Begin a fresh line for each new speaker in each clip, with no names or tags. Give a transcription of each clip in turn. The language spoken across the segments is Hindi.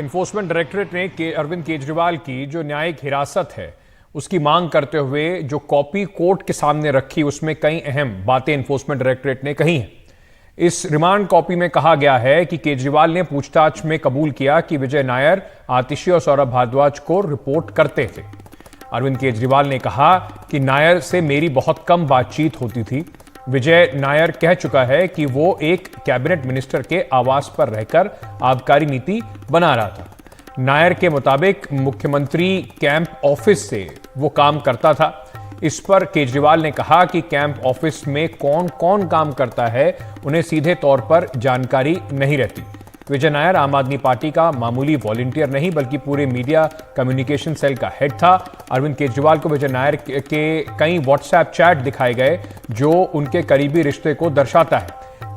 इन्फोर्समेंट डायरेक्टरेट ने अरविंद केजरीवाल की जो न्यायिक हिरासत है उसकी मांग करते हुए जो कॉपी कोर्ट के सामने रखी उसमें कई अहम बातें इन्फोर्समेंट डायरेक्टरेट ने कही हैं। इस रिमांड कॉपी में कहा गया है कि केजरीवाल ने पूछताछ में कबूल किया कि विजय नायर, आतिशी और सौरभ भारद्वाज को रिपोर्ट करते थे। अरविंद केजरीवाल ने कहा कि नायर से मेरी बहुत कम बातचीत होती थी। विजय नायर कह चुका है कि वो एक कैबिनेट मिनिस्टर के आवास पर रहकर आबकारी नीति बना रहा था। नायर के मुताबिक मुख्यमंत्री कैंप ऑफिस से वो काम करता था। इस पर केजरीवाल ने कहा कि कैंप ऑफिस में कौन कौन काम करता है उन्हें सीधे तौर पर जानकारी नहीं रहती। विजय नायर आम आदमी पार्टी का मामूली वॉलंटियर नहीं बल्कि पूरे मीडिया कम्युनिकेशन सेल का हेड था। अरविंद केजरीवाल को विजय नायर के कई व्हाट्सएप चैट दिखाए गए जो उनके करीबी रिश्ते को दर्शाता है,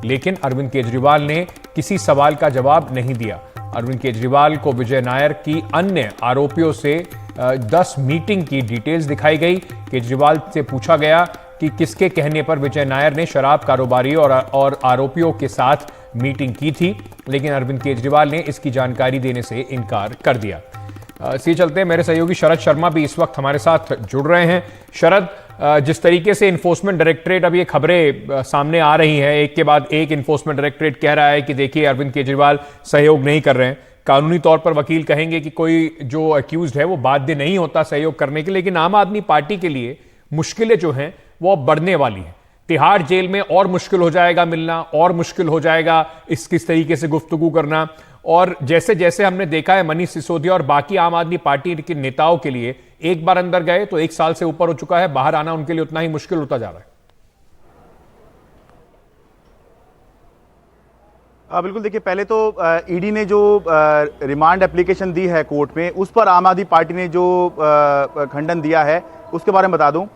लेकिन अरविंद केजरीवाल ने किसी सवाल का जवाब नहीं दिया। अरविंद केजरीवाल को विजय नायर की अन्य आरोपियों से 10 मीटिंग की डिटेल्स दिखाई गई। केजरीवाल से पूछा गया कि किसके कहने पर विजय नायर ने शराब कारोबारी और आरोपियों के साथ मीटिंग की थी, लेकिन अरविंद केजरीवाल ने इसकी जानकारी देने से इनकार कर दिया। इसी चलते मेरे सहयोगी शरद शर्मा भी इस वक्त हमारे साथ जुड़ रहे हैं। शरद, जिस तरीके से इन्फोर्समेंट डायरेक्टरेट अब ये खबरें सामने आ रही हैं, एक के बाद एक इन्फोर्समेंट डायरेक्टरेट कह रहा है कि देखिए अरविंद केजरीवाल सहयोग नहीं कर रहे हैं। कानूनी तौर पर वकील कहेंगे कि कोई जो अक्यूज्ड है वो बाध्य नहीं होता सहयोग करने के, लेकिन आम आदमी पार्टी के लिए मुश्किलें जो हैं वो अब बढ़ने वाली हैं। तिहाड़ जेल में और मुश्किल हो जाएगा मिलना, और मुश्किल हो जाएगा किस तरीके से गुफ्तगू करना। और जैसे जैसे हमने देखा है मनीष सिसोदिया और बाकी आम आदमी पार्टी के नेताओं के लिए एक बार अंदर गए तो 1 साल से ऊपर हो चुका है, बाहर आना उनके लिए उतना ही मुश्किल होता जा रहा है।
बिल्कुल, देखिए पहले तो ईडी ने जो रिमांड एप्लीकेशन दी है कोर्ट में उस पर आम आदमी पार्टी ने जो खंडन दिया है उसके बारे में बता दूं।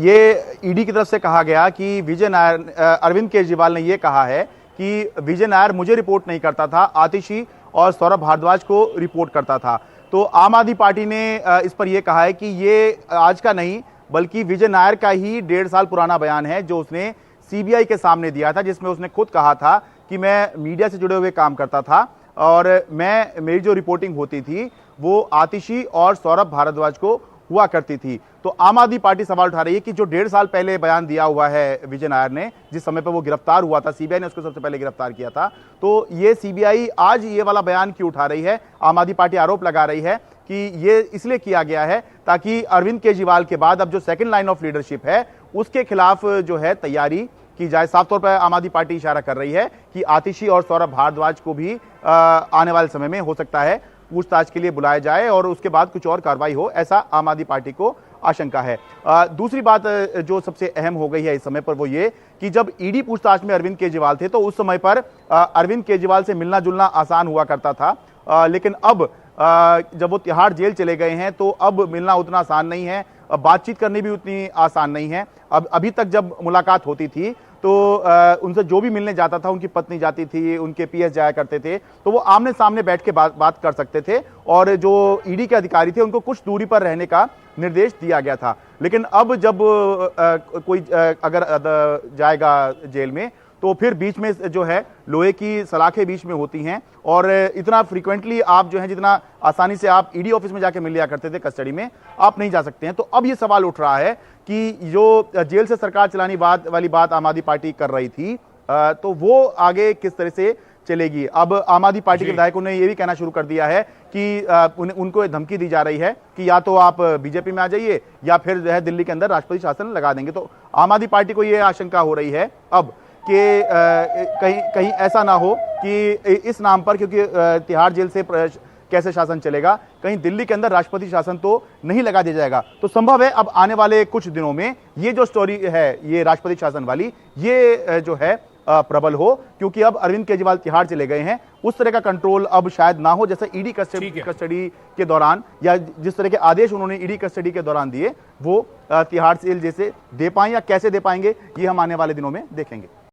ये ईडी की तरफ से कहा गया कि विजय नायर, अरविंद केजरीवाल ने ये कहा है कि विजय नायर मुझे रिपोर्ट नहीं करता था, आतिशी और सौरभ भारद्वाज को रिपोर्ट करता था। तो आम आदमी पार्टी ने इस पर यह कहा है कि ये आज का नहीं बल्कि विजय नायर का ही 1.5 साल पुराना बयान है जो उसने सीबीआई के सामने दिया था, जिसमें उसने खुद कहा था कि मैं मीडिया से जुड़े हुए काम करता था और मेरी जो रिपोर्टिंग होती थी वो आतिशी और सौरभ भारद्वाज को हुआ करती थी। तो आम आदमी पार्टी सवाल उठा रही है कि जो 1.5 साल पहले बयान दिया हुआ है विजय नायर ने, जिस समय पर वो गिरफ्तार हुआ था, सीबीआई ने उसको सबसे पहले गिरफ्तार किया था, तो ये सीबीआई आज ये वाला बयान क्यों उठा रही है? आम आदमी पार्टी आरोप लगा रही है कि ये इसलिए किया गया है ताकि अरविंद केजरीवाल के बाद अब जो सेकेंड लाइन ऑफ लीडरशिप है उसके खिलाफ जो है तैयारी की जाए। साफ तौर पर आम आदमी पार्टी इशारा कर रही है कि आतिशी और सौरभ भारद्वाज को भी आने वाले समय में हो सकता है पूछताछ के लिए बुलाया जाए और उसके बाद कुछ और कार्रवाई हो, ऐसा आम आदमी पार्टी को आशंका है। दूसरी बात जो सबसे अहम हो गई है इस समय पर वो ये कि जब ईडी पूछताछ में अरविंद केजरीवाल थे तो उस समय पर अरविंद केजरीवाल से मिलना जुलना आसान हुआ करता था, लेकिन अब जब वो तिहाड़ जेल चले गए हैं तो अब मिलना उतना आसान नहीं है, बातचीत करनी भी उतनी आसान नहीं है। अब अभी तक जब मुलाकात होती थी तो उनसे जो भी मिलने जाता था, उनकी पत्नी जाती थी, उनके पीएस जाया करते थे, तो वो आमने सामने बैठ के बात कर सकते थे और जो ईडी के अधिकारी थे उनको कुछ दूरी पर रहने का निर्देश दिया गया था। लेकिन अब जब कोई अगर जाएगा जेल में तो फिर बीच में जो है लोहे की सलाखें बीच में होती हैं और इतना फ्रीक्वेंटली आप जो है जितना आसानी से आप ईडी ऑफिस में जाके मिल लिया करते थे कस्टडी में, आप नहीं जा सकते हैं। तो अब ये सवाल उठ रहा है कि जो जेल से सरकार चलाने वाली बात आम आदमी पार्टी कर रही थी तो वो आगे किस तरह से चलेगी। अब आम आदमी पार्टी के विधायकों ने यह भी कहना शुरू कर दिया है कि उनको धमकी दी जा रही है कि या तो आप बीजेपी में आ जाइए या फिर जो है दिल्ली के अंदर राष्ट्रपति शासन लगा देंगे। तो आम आदमी पार्टी को यह आशंका हो रही है अब कि कहीं ऐसा ना हो कि इस नाम पर, क्योंकि तिहाड़ जेल से कैसे शासन चलेगा, कहीं दिल्ली के अंदर राष्ट्रपति शासन तो नहीं लगा दिया जाएगा। तो संभव है अब आने वाले कुछ दिनों में ये जो स्टोरी है ये राष्ट्रपति शासन वाली ये जो है प्रबल हो, क्योंकि अब अरविंद केजरीवाल तिहाड़ चले गए हैं, उस तरह का कंट्रोल अब शायद ना हो जैसे ईडी कस्टडी के दौरान या जिस तरह के आदेश उन्होंने ईडी कस्टडी के दौरान दिए वो तिहाड़ जेल जैसे दे पाएं या कैसे दे पाएंगे ये हम आने वाले दिनों में देखेंगे।